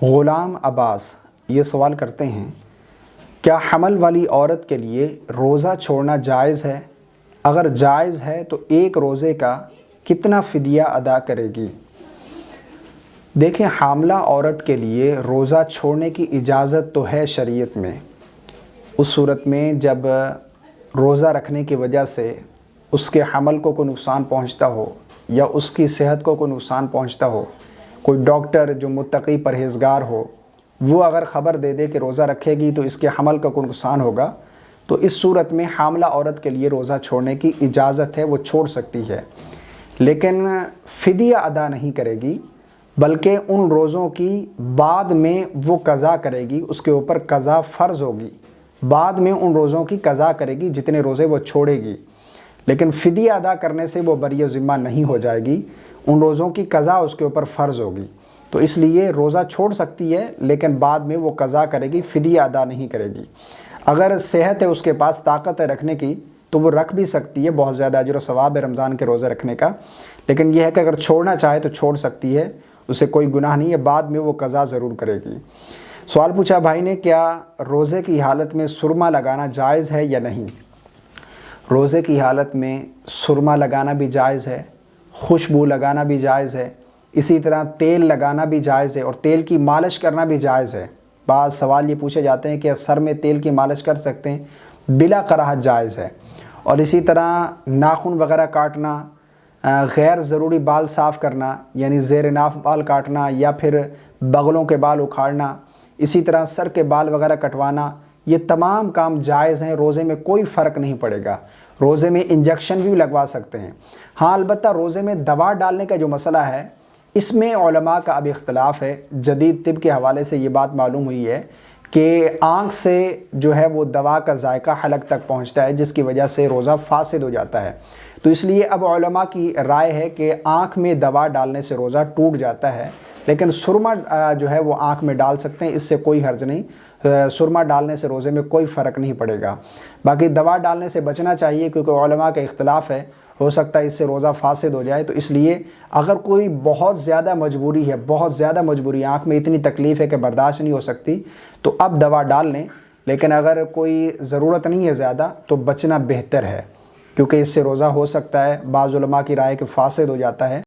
غلام عباس یہ سوال کرتے ہیں، کیا حمل والی عورت کے لیے روزہ چھوڑنا جائز ہے؟ اگر جائز ہے تو ایک روزے کا کتنا فدیہ ادا کرے گی؟ دیکھیں، حاملہ عورت کے لیے روزہ چھوڑنے کی اجازت تو ہے شریعت میں۔ اس صورت میں جب روزہ رکھنے کی وجہ سے اس کے حمل کو کوئی نقصان پہنچتا ہو یا اس کی صحت کو کوئی نقصان پہنچتا ہو، کوئی ڈاکٹر جو متقی پرہیزگار ہو وہ اگر خبر دے دے کہ روزہ رکھے گی تو اس کے حمل کا کوئی نقصان ہوگا، تو اس صورت میں حاملہ عورت کے لیے روزہ چھوڑنے کی اجازت ہے، وہ چھوڑ سکتی ہے، لیکن فدیہ ادا نہیں کرے گی، بلکہ ان روزوں کی بعد میں وہ قضا کرے گی، اس کے اوپر قضا فرض ہوگی، بعد میں ان روزوں کی قضا کرے گی جتنے روزے وہ چھوڑے گی، لیکن فدیہ ادا کرنے سے وہ بری ذمہ نہیں ہو جائے گی، ان روزوں کی قضا اس کے اوپر فرض ہوگی۔ تو اس لیے روزہ چھوڑ سکتی ہے، لیکن بعد میں وہ قضا کرے گی، فدیہ ادا نہیں کرے گی۔ اگر صحت ہے، اس کے پاس طاقت ہے رکھنے کی، تو وہ رکھ بھی سکتی ہے، بہت زیادہ اجر و ثواب ہے رمضان کے روزے رکھنے کا، لیکن یہ ہے کہ اگر چھوڑنا چاہے تو چھوڑ سکتی ہے، اسے کوئی گناہ نہیں ہے، بعد میں وہ قضا ضرور کرے گی۔ سوال پوچھا بھائی نے، کیا روزے کی حالت میں سرما لگانا جائز ہے یا نہیں؟ روزے کی حالت میں سرما لگانا بھی جائز ہے، خوشبو لگانا بھی جائز ہے، اسی طرح تیل لگانا بھی جائز ہے، اور تیل کی مالش کرنا بھی جائز ہے۔ بعض سوال یہ پوچھے جاتے ہیں کہ سر میں تیل کی مالش کر سکتے ہیں؟ بلا کراہت جائز ہے۔ اور اسی طرح ناخن وغیرہ کاٹنا، غیر ضروری بال صاف کرنا، یعنی زیر ناف بال کاٹنا یا پھر بغلوں کے بال اکھاڑنا، اسی طرح سر کے بال وغیرہ کٹوانا، یہ تمام کام جائز ہیں، روزے میں کوئی فرق نہیں پڑے گا۔ روزے میں انجیکشن بھی لگوا سکتے ہیں۔ ہاں، البتہ روزے میں دوا ڈالنے کا جو مسئلہ ہے، اس میں علماء کا اب اختلاف ہے۔ جدید طب کے حوالے سے یہ بات معلوم ہوئی ہے کہ آنکھ سے جو ہے وہ دوا کا ذائقہ حلق تک پہنچتا ہے، جس کی وجہ سے روزہ فاسد ہو جاتا ہے۔ تو اس لیے اب علماء کی رائے ہے کہ آنکھ میں دوا ڈالنے سے روزہ ٹوٹ جاتا ہے، لیکن سرما جو ہے وہ آنکھ میں ڈال سکتے ہیں، اس سے کوئی حرج نہیں۔ سرما ڈالنے سے روزے میں کوئی فرق نہیں پڑے گا۔ باقی دوا ڈالنے سے بچنا چاہیے، کیونکہ علماء کا اختلاف ہے، ہو سکتا ہے اس سے روزہ فاسد ہو جائے۔ تو اس لیے اگر کوئی بہت زیادہ مجبوری ہے، بہت زیادہ مجبوری، آنکھ میں اتنی تکلیف ہے کہ برداشت نہیں ہو سکتی، تو اب دوا ڈال لیں، لیکن اگر کوئی ضرورت نہیں ہے زیادہ تو بچنا بہتر ہے، کیونکہ اس سے روزہ ہو سکتا ہے، بعض علماء کی رائے کہ فاسد ہو جاتا ہے۔